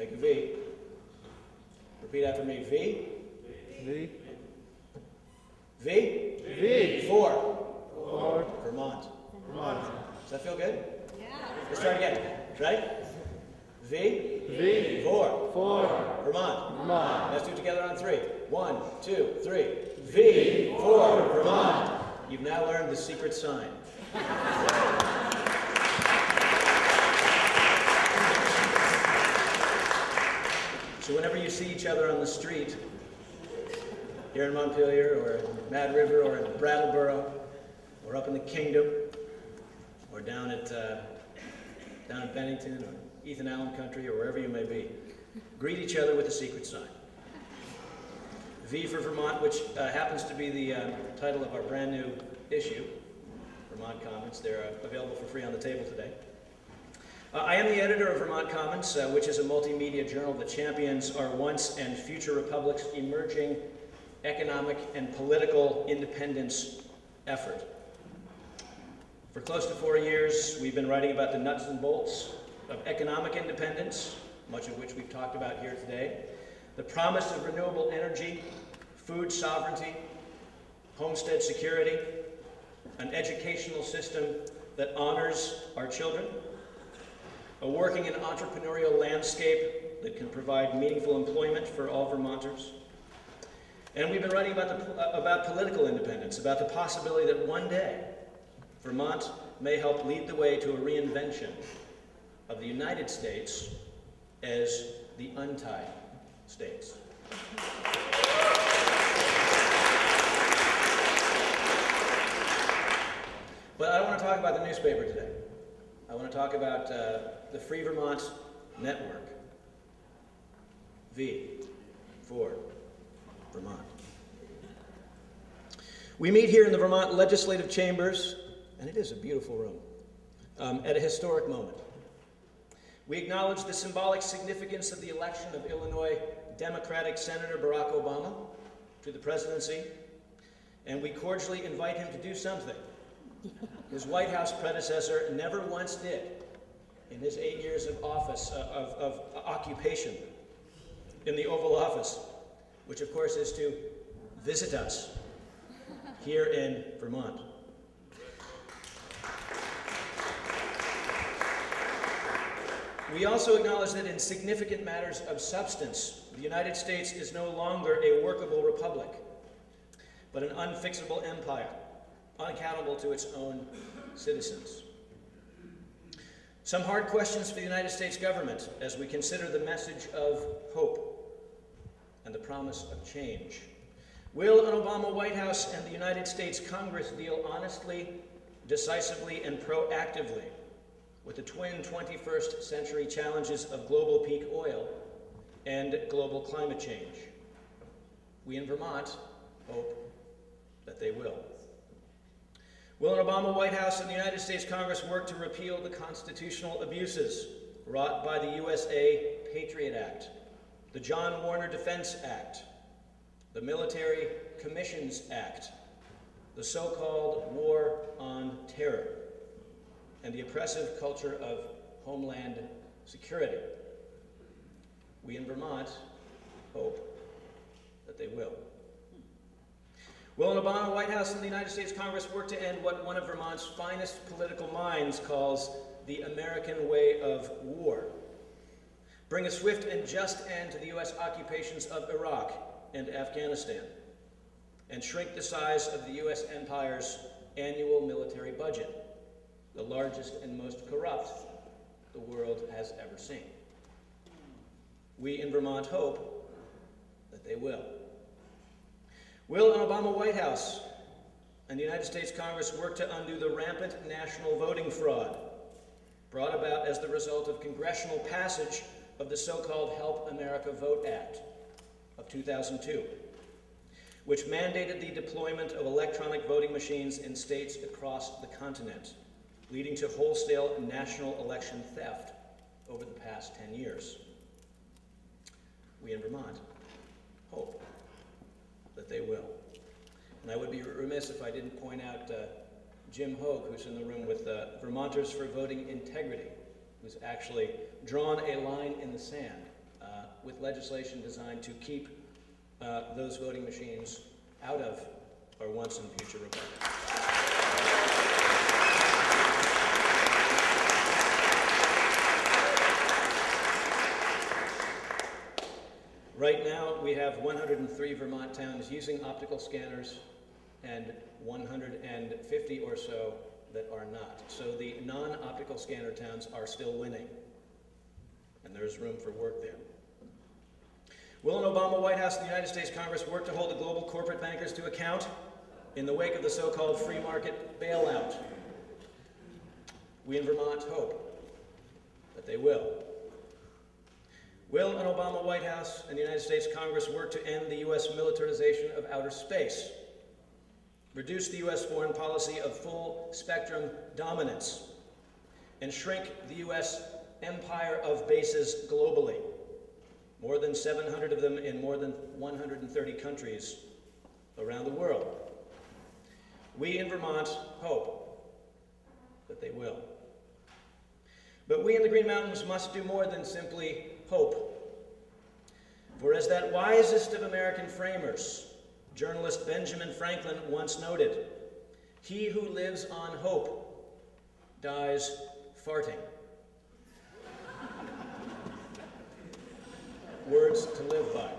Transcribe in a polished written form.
Make a V. Repeat after me. V. V. V. V. For. Vermont. Vermont. Does that feel good? Yeah. Let's try it again. Ready? V. V. For. Vermont. Vermont. Let's do it together on 3. 1, 2, 3. V. For. Vermont. You've now learned the secret sign. So whenever you see each other on the street, here in Montpelier, or in Mad River, or in Brattleboro, or up in the Kingdom, or down at Bennington, or Ethan Allen Country, or wherever you may be, greet each other with the secret sign. V for Vermont, which happens to be the title of our brand new issue, Vermont Commons. They're available for free on the table today. I am the editor of Vermont Commons, which is a multimedia journal that champions our once and future republic's emerging economic and political independence effort. For close to 4 years, we've been writing about the nuts and bolts of economic independence, much of which we've talked about here today, the promise of renewable energy, food sovereignty, homestead security, an educational system that honors our children, a working and entrepreneurial landscape that can provide meaningful employment for all Vermonters. And we've been writing about political independence, about the possibility that one day Vermont may help lead the way to a reinvention of the United States as the untied states. But I don't want to talk about the newspaper today. I want to talk about the Free Vermont Network. V for Vermont. We meet here in the Vermont Legislative Chambers, and it is a beautiful room, at a historic moment. We acknowledge the symbolic significance of the election of Illinois Democratic Senator Barack Obama to the presidency, and we cordially invite him to do something his White House predecessor never once did in his 8 years of office, of occupation in the Oval Office, which of course is to visit us here in Vermont. We also acknowledge that in significant matters of substance, the United States is no longer a workable republic, but an unfixable empire, unaccountable to its own citizens. Some hard questions for the United States government as we consider the message of hope and the promise of change. Will an Obama White House and the United States Congress deal honestly, decisively, and proactively with the twin 21st century challenges of global peak oil and global climate change? We in Vermont hope that they will. Will an Obama White House and the United States Congress work to repeal the constitutional abuses wrought by the USA Patriot Act, the John Warner Defense Act, the Military Commissions Act, the so-called War on Terror, and the oppressive culture of homeland security? We in Vermont hope that they will. Will an Obama White House and the United States Congress work to end what one of Vermont's finest political minds calls the American way of war? Bring a swift and just end to the U.S. occupations of Iraq and Afghanistan, and shrink the size of the U.S. empire's annual military budget, the largest and most corrupt the world has ever seen. We in Vermont hope that they will. Will an Obama White House and the United States Congress work to undo the rampant national voting fraud brought about as the result of congressional passage of the so-called Help America Vote Act of 2002, which mandated the deployment of electronic voting machines in states across the continent, leading to wholesale national election theft over the past 10 years? We in Vermont hope that they will. And I would be remiss if I didn't point out Jim Hogue, who's in the room with Vermonters for Voting Integrity, who's actually drawn a line in the sand with legislation designed to keep those voting machines out of our once and future republic. Right now, we have 103 Vermont towns using optical scanners and 150 or so that are not. So the non-optical scanner towns are still winning, and there's room for work there. Will an Obama White House and the United States Congress work to hold the global corporate bankers to account in the wake of the so-called free market bailout? We in Vermont hope that they will. Will an Obama White House and the United States Congress work to end the U.S. militarization of outer space, reduce the U.S. foreign policy of full spectrum dominance, and shrink the U.S. empire of bases globally, more than 700 of them in more than 130 countries around the world? We in Vermont hope that they will. But we in the Green Mountains must do more than simply hope. For as that wisest of American framers, journalist Benjamin Franklin, once noted, he who lives on hope dies farting. Words to live by.